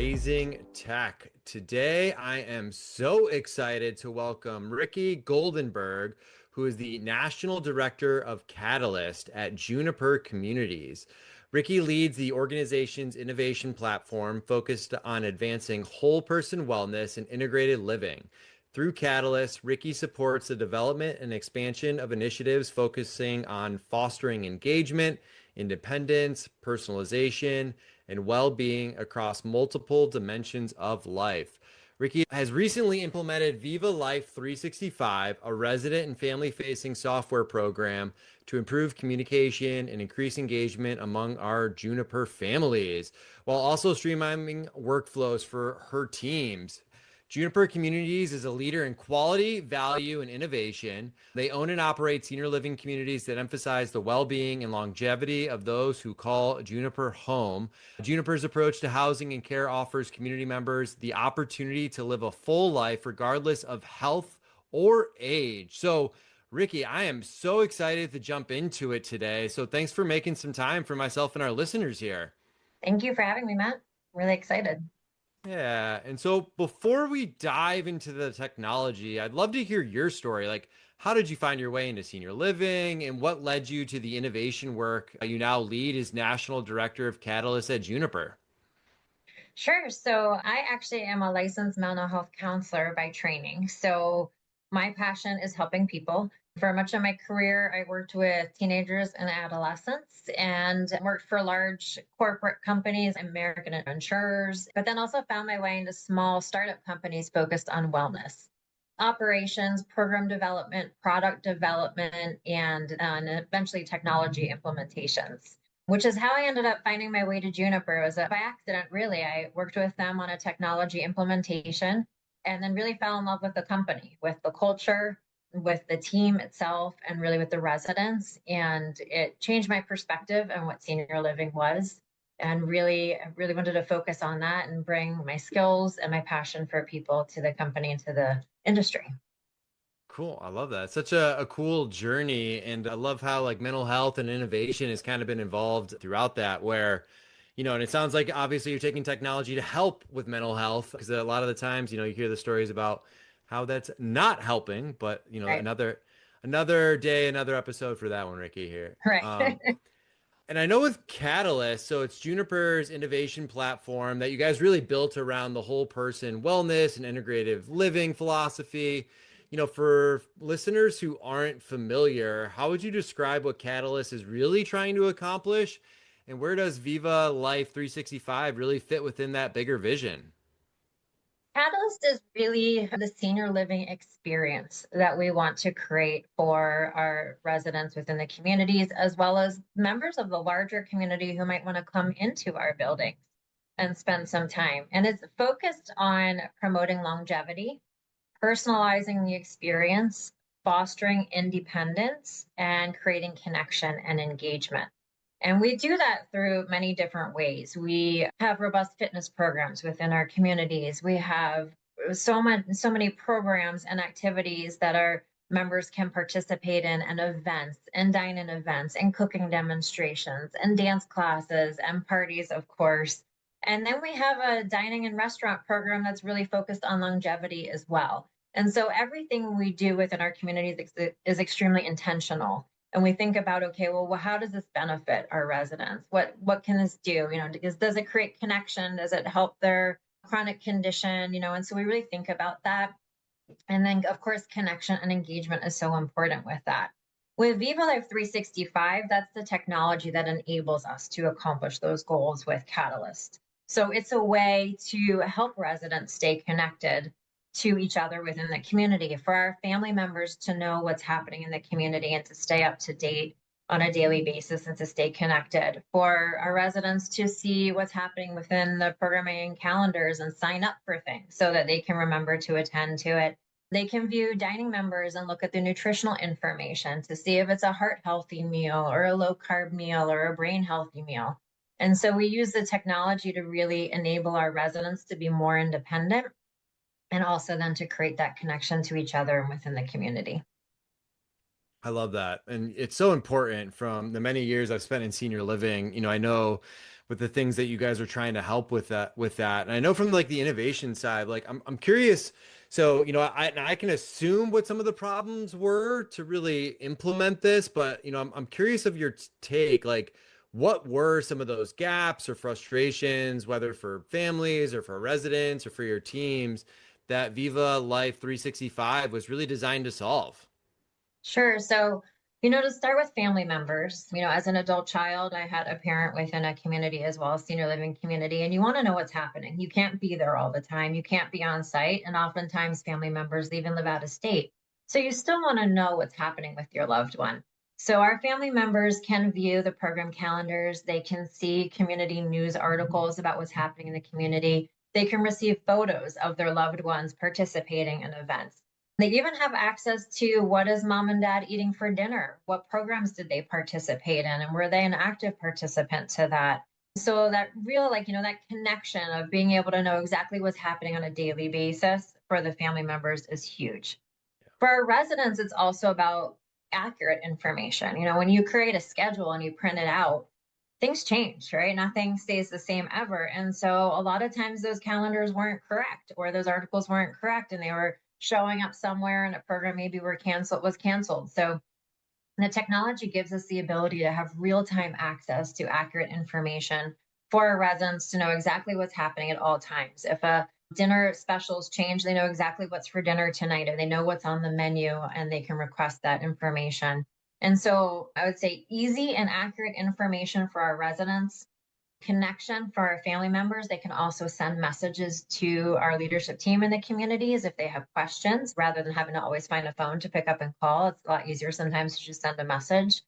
Raising Tech. Today, I am so excited to welcome Rikki Goldenberg, who is the National Director of Catalyst at Juniper Communities. Rikki leads the organization's innovation platform focused on advancing whole person wellness and integrated living. Through Catalyst, Rikki supports the development and expansion of initiatives focusing on fostering engagement, independence, personalization, and well-being across multiple dimensions of life. Rikki has recently implemented Viva Life 365, a resident and family-facing software program to improve communication and increase engagement among our Juniper families, while also streamlining workflows for her teams. Juniper Communities is a leader in quality, value, and innovation. They own and operate senior living communities that emphasize the well being and longevity of those who call Juniper home. Juniper's approach to housing and care offers community members the opportunity to live a full life regardless of health or age. So, Rikki, I am so excited to jump into it today. So, thanks for making some time for myself and our listeners here. Thank you for having me, Matt. Really excited. Yeah. And so before we dive into the technology, I'd love to hear your story. Like, how did you find your way into senior living and what led you to the innovation work you now lead as National Director of Catalyst at Juniper? Sure. So, I actually am a licensed mental health counselor by training. So, my passion is helping people. For much of my career, I worked with teenagers and adolescents and worked for large corporate companies, American insurers, but then also found my way into small startup companies focused on wellness. Operations, program development, product development, and eventually technology implementations, which is how I ended up finding my way to Juniper. It was by accident, really. I worked with them on a technology implementation and then really fell in love with the company, with the culture, with the team itself, and really with the residents. And it changed my perspective on what senior living was. And really wanted to focus on that and bring my skills and my passion for people to the company and to the industry. Cool. I love that. It's such a cool journey. And I love how like mental health and innovation has kind of been involved throughout that, where, and it sounds like obviously you're taking technology to help with mental health because a lot of the times, you hear the stories about how that's not helping, but Right. another day, another episode for that one, Rikki here. Right. And I know with Catalyst, so it's Juniper's innovation platform that you guys really built around the whole person wellness and integrative living philosophy. For listeners who aren't familiar, how would you describe what Catalyst is really trying to accomplish? And where does Viva Life 365 really fit within that bigger vision? Catalyst is really the senior living experience that we want to create for our residents within the communities, as well as members of the larger community who might want to come into our buildings and spend some time. And it's focused on promoting longevity, personalizing the experience, fostering independence, and creating connection and engagement. And we do that through many different ways. We have robust fitness programs within our communities. We have so many programs and activities that our members can participate in, and events and dine-in events and cooking demonstrations and dance classes and parties, of course. And then we have a dining and restaurant program that's really focused on longevity as well. And so everything we do within our communities is extremely intentional, and we think about, okay, well, how does this benefit our residents? What can this do? Does it create connection? Does it help their chronic condition? And so we really think about that. And then, of course, connection and engagement is so important with that. With Viva Life 365, that's the technology that enables us to accomplish those goals with Catalyst. So it's a way to help residents stay connected to each other within the community, for our family members to know what's happening in the community and to stay up to date on a daily basis and to stay connected, for our residents to see what's happening within the programming and calendars and sign up for things so that they can remember to attend to it. They can view dining members and look at the nutritional information to see if it's a heart healthy meal or a low carb meal or a brain healthy meal. And so we use the technology to really enable our residents to be more independent, and also then to create that connection to each other and within the community. I love that. And it's so important from the many years I've spent in senior living. I know with the things that you guys are trying to help with that. And I know from like the innovation side, like I'm curious. So, I can assume what some of the problems were to really implement this, but I'm curious of your take. Like, what were some of those gaps or frustrations, whether for families or for residents or for your teams, that Viva Life 365 was really designed to solve? Sure. So, to start with family members, as an adult child, I had a parent within a community as well, a senior living community, and you want to know what's happening. You can't be there all the time. You can't be on site. And oftentimes family members even live out of state. So you still want to know what's happening with your loved one. So our family members can view the program calendars. They can see community news articles about what's happening in the community. They can receive photos of their loved ones participating in events. They even have access to what is mom and dad eating for dinner? What programs did they participate in? And were they an active participant to that? So that real, that connection of being able to know exactly what's happening on a daily basis for the family members is huge. For our residents, it's also about accurate information. When you create a schedule and you print it out, things change, right? Nothing stays the same ever. And so a lot of times those calendars weren't correct or those articles weren't correct and they were showing up somewhere and a program maybe was canceled. So the technology gives us the ability to have real-time access to accurate information for our residents to know exactly what's happening at all times. If a dinner specials change, they know exactly what's for dinner tonight, or they know what's on the menu and they can request that information. And so I would say easy and accurate information for our residents, connection for our family members. They can also send messages to our leadership team in the communities if they have questions, rather than having to always find a phone to pick up and call. It's a lot easier sometimes to just send a message.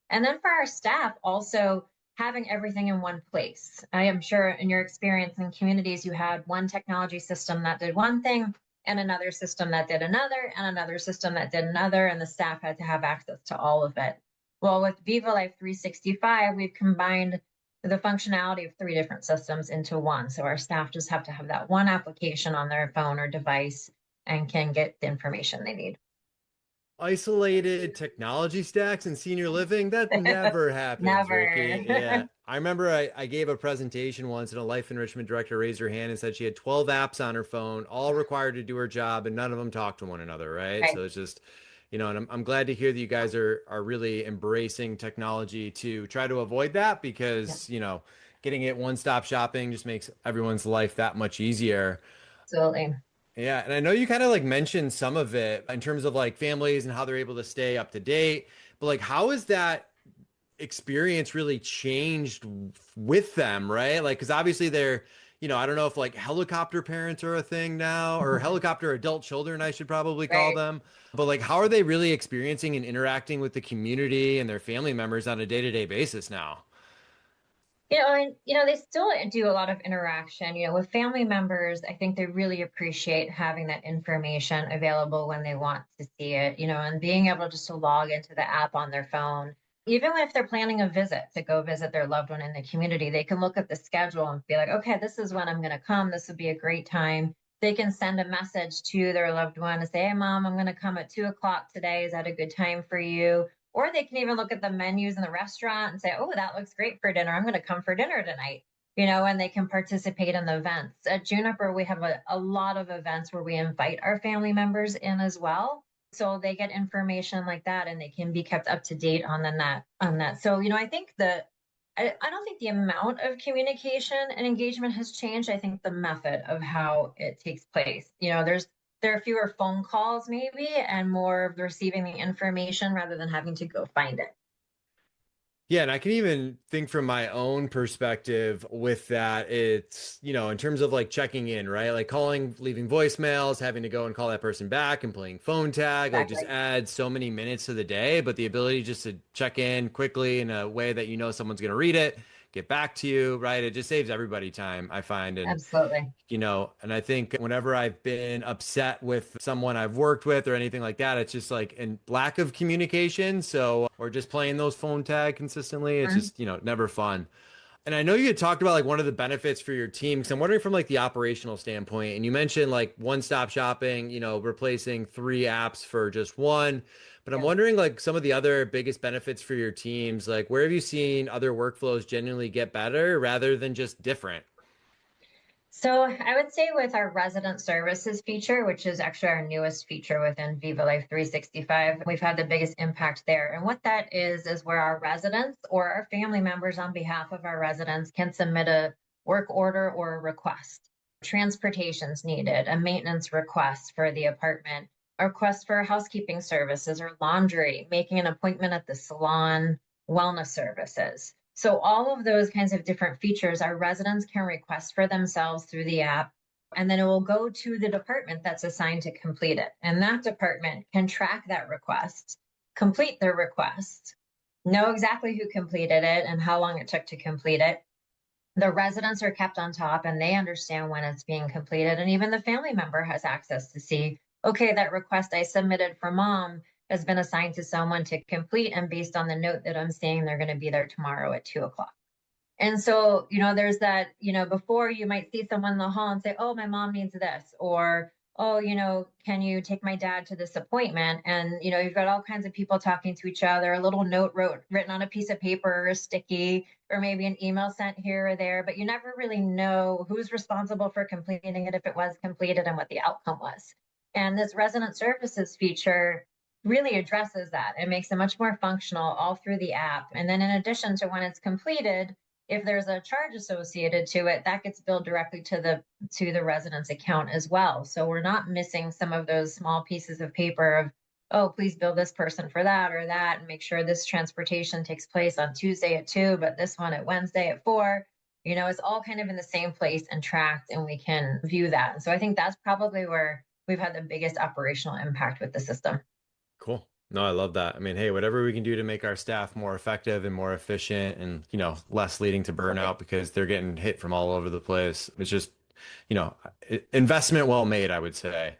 And then for our staff, also having everything in one place. I am sure in your experience in communities, you had one technology system that did one thing and another system that did another and another system that did another, and the staff had to have access to all of it. Well, with Viva Life 365, we've combined the functionality of three different systems into one. So our staff just have to have that one application on their phone or device and can get the information they need. Isolated technology stacks in senior living, that never happens, Rikki. Yeah. Never. I remember I gave a presentation once and a life enrichment director raised her hand and said she had 12 apps on her phone, all required to do her job, and none of them talk to one another, right? Right. So it's just, and I'm glad to hear that you guys are really embracing technology to try to avoid that Yeah, because, getting it one-stop shopping just makes everyone's life that much easier. absolutely. Yeah, and I know you kind of like mentioned some of it in terms of like families and how they're able to stay up to date, but like how has that experience really changed with them, right? Like, because obviously they're, I don't know if like helicopter parents are a thing now or helicopter adult children, I should probably call Right. them. But like, how are they really experiencing and interacting with the community and their family members on a day-to-day basis now? They still do a lot of interaction, with family members. I think they really appreciate having that information available when they want to see it, and being able just to log into the app on their phone. Even if they're planning a visit to go visit their loved one in the community, they can look at the schedule and be like, okay, this is when I'm going to come. This would be a great time. They can send a message to their loved one and say, hey, mom, I'm going to come at 2 o'clock today. Is that a good time for you? Or they can even look at the menus in the restaurant and say, oh, that looks great for dinner. I'm going to come for dinner tonight, and they can participate in the events. At Juniper, we have a lot of events where we invite our family members in as well. So they get information like that and they can be kept up to date on that. So, I think I don't think the amount of communication and engagement has changed. I think the method of how it takes place. There are fewer phone calls maybe and more of receiving the information rather than having to go find it. Yeah, and I can even think from my own perspective with that. It's, in terms of like checking in, right? Like calling, leaving voicemails, having to go and call that person back and playing phone tag, like just Exactly. adds so many minutes to the day. But the ability just to check in quickly in a way that someone's going to read it, get back to you, right? It just saves everybody time, I find. And Absolutely. and I think whenever I've been upset with someone I've worked with or anything like that, it's just like in lack of communication. So, or just playing those phone tag consistently, it's Mhm. just, never fun. And I know you had talked about like one of the benefits for your team, because I'm wondering from like the operational standpoint, and you mentioned like one-stop shopping, replacing three apps for just one. But I'm Yeah. wondering like some of the other biggest benefits for your teams, like where have you seen other workflows genuinely get better rather than just different? So I would say with our resident services feature, which is actually our newest feature within Viva Life 365, we've had the biggest impact there. And what that is where our residents or our family members on behalf of our residents can submit a work order or a request. Transportation's needed, a maintenance request for the apartment, a request for housekeeping services or laundry, making an appointment at the salon, wellness services. So all of those kinds of different features our residents can request for themselves through the app, and then it will go to the department that's assigned to complete it. And that department can track that request, complete their request, know exactly who completed it and how long it took to complete it. The residents are kept on top and they understand when it's being completed. And even the family member has access to see, okay, that request I submitted for mom has been assigned to someone to complete. And based on the note that I'm seeing, they're going to be there tomorrow at 2 o'clock. And so, there's that, before you might see someone in the hall and say, oh, my mom needs this, or, oh, can you take my dad to this appointment? And, you've got all kinds of people talking to each other, a little note written on a piece of paper or sticky, or maybe an email sent here or there, but you never really know who's responsible for completing it, if it was completed, and what the outcome was. And this resident services feature really addresses that. It makes it much more functional all through the app. And then in addition to when it's completed, if there's a charge associated to it, that gets billed directly to the resident's account as well. So we're not missing some of those small pieces of paper of, oh, please bill this person for that or that, and make sure this transportation takes place on Tuesday at 2, but this one at Wednesday at 4. It's all kind of in the same place and tracked, and we can view that. And so I think that's probably where we've had the biggest operational impact with the system. Cool. No, I love that. I mean, hey, whatever we can do to make our staff more effective and more efficient and, less leading to burnout because they're getting hit from all over the place. It's just, you know, investment well made, I would say.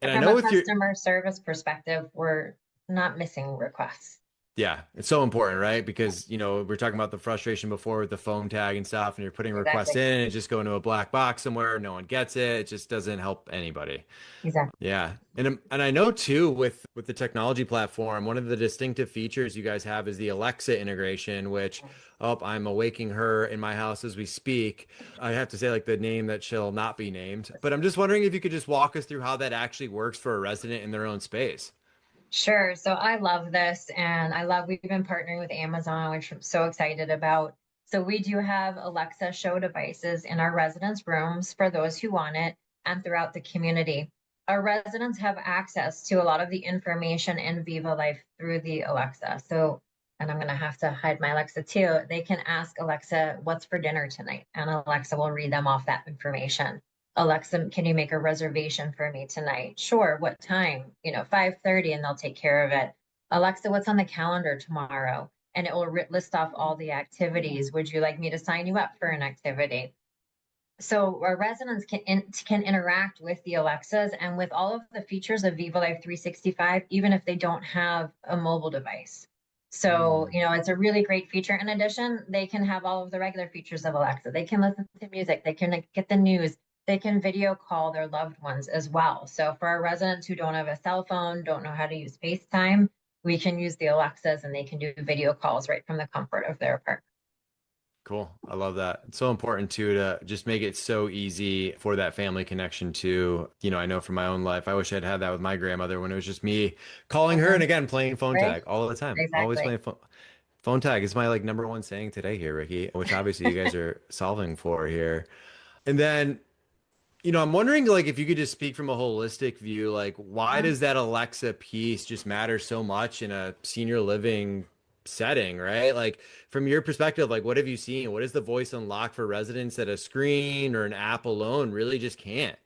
And I From know a with your, customer service perspective, we're not missing requests. yeah, it's so important, right? Because, we're talking about the frustration before with the phone tag and stuff, and you're putting requests Exactly. in and it's just going to a black box somewhere. No one gets it. It just doesn't help anybody. Exactly. Yeah. And I know too with the technology platform, one of the distinctive features you guys have is the Alexa integration, which oh, I'm awaking her in my house as we speak. I have to say like the name that shall not be named, but I'm just wondering if you could just walk us through how that actually works for a resident in their own space. Sure. So I love this, and we've been partnering with Amazon, which I'm so excited about. So we do have Alexa show devices in our residents' rooms for those who want it and throughout the community. Our residents have access to a lot of the information in Viva Life through the Alexa. So, and I'm going to have to hide my Alexa too. They can ask Alexa, what's for dinner tonight? And Alexa will read them off that information. Alexa, can you make a reservation for me tonight? Sure. What time? 5:30, and they'll take care of it. Alexa, what's on the calendar tomorrow? And it will list off all the activities. Would you like me to sign you up for an activity? So our residents can interact with the Alexas and with all of the features of Viva Life 365, even if they don't have a mobile device. So, Mm, it's a really great feature. In addition, they can have all of the regular features of Alexa. They can listen to music, they can get the news, they can video call their loved ones as well. So for our residents who don't have a cell phone, don't know how to use FaceTime, we can use the Alexas and they can do video calls right from the comfort of their apartment. cool. I love that. It's so important too to just make it so easy for that family connection too. I know from my own life, I wish I'd had that with my grandmother when it was just me calling her and Mhm. again playing phone Right? tag all the time. Always Exactly. playing phone tag is my like number one saying today here, Ricky, which obviously you guys are solving for here. And then, I'm wondering like if you could just speak from a holistic view, like why Mhm. does that Alexa piece just matter so much in a senior living setting, right? Like from your perspective, like what have you seen? What is the voice unlock for residents that a screen or an app alone really just can't?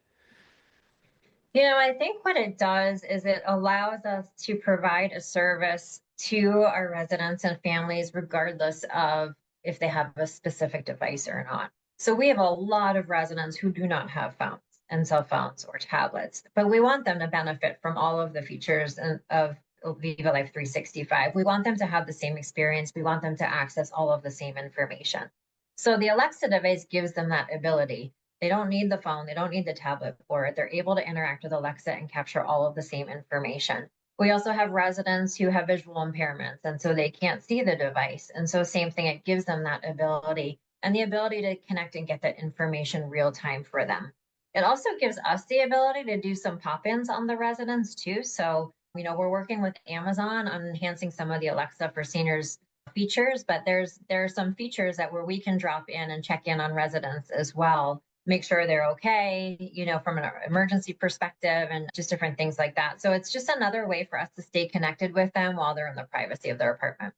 I think what it does is it allows us to provide a service to our residents and families, regardless of if they have a specific device or not. So we have a lot of residents who do not have phones and cell phones or tablets, but we want them to benefit from all of the features of Viva Life 365. We want them to have the same experience. We want them to access all of the same information. So the Alexa device gives them that ability. They don't need the phone, they don't need the tablet for it. They're able to interact with Alexa and capture all of the same information. We also have residents who have visual impairments, and so they can't see the device. And so, same thing, it gives them that ability and the ability to connect and get that information real time for them. It also gives us the ability to do some pop ins on the residents too. So, we're working with Amazon on enhancing some of the Alexa for seniors features, but there are some features that where we can drop in and check in on residents as well, make sure they're okay, from an emergency perspective and just different things like that. So it's just another way for us to stay connected with them while they're in the privacy of their apartment.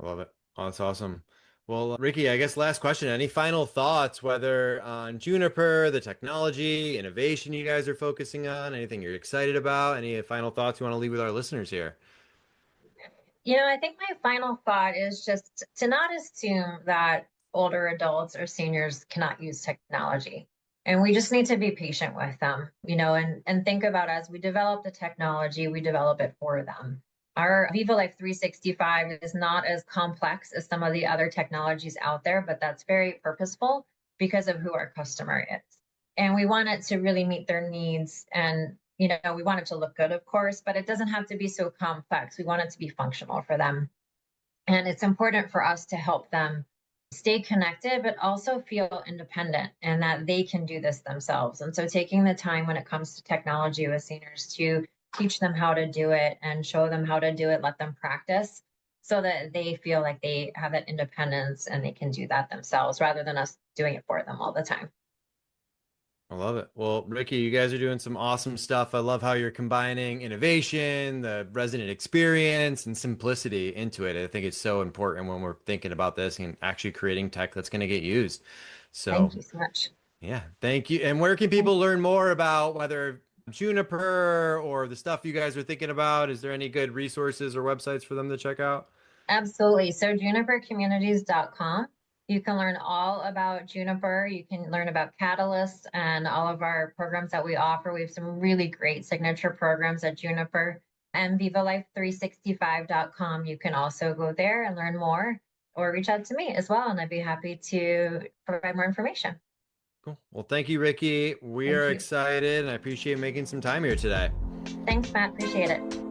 I love it. Oh, that's awesome. Well, Rikki, I guess last question. Any final thoughts, whether on Juniper, the technology, innovation you guys are focusing on, anything you're excited about? Any final thoughts you want to leave with our listeners here? I think my final thought is just to not assume that older adults or seniors cannot use technology. And we just need to be patient with them, and think about as we develop the technology, we develop it for them. Our Viva Life 365 is not as complex as some of the other technologies out there, but that's very purposeful because of who our customer is. And we want it to really meet their needs and we want it to look good, of course, but it doesn't have to be so complex. We want it to be functional for them. And it's important for us to help them stay connected, but also feel independent and that they can do this themselves. And so taking the time when it comes to technology with seniors to teach them how to do it and show them how to do it, let them practice so that they feel like they have that independence and they can do that themselves rather than us doing it for them all the time. I love it. Well, Rikki, you guys are doing some awesome stuff. I love how you're combining innovation, the resident experience, and simplicity into it. I think it's so important when we're thinking about this and actually creating tech that's going to get used. So, Thank you so much. yeah, thank you. And where can people learn more about whether Juniper or the stuff you guys are thinking about? Is there any good resources or websites for them to check out? Absolutely. So junipercommunities.com. You can learn all about Juniper. You can learn about Catalyst and all of our programs that we offer. We have some really great signature programs at Juniper and vivalife365.com. You can also go there and learn more or reach out to me as well. And I'd be happy to provide more information. Cool. Well, thank you, Rikki. We are Thank you. excited and I appreciate making some time here today. Thanks, Matt. Appreciate it.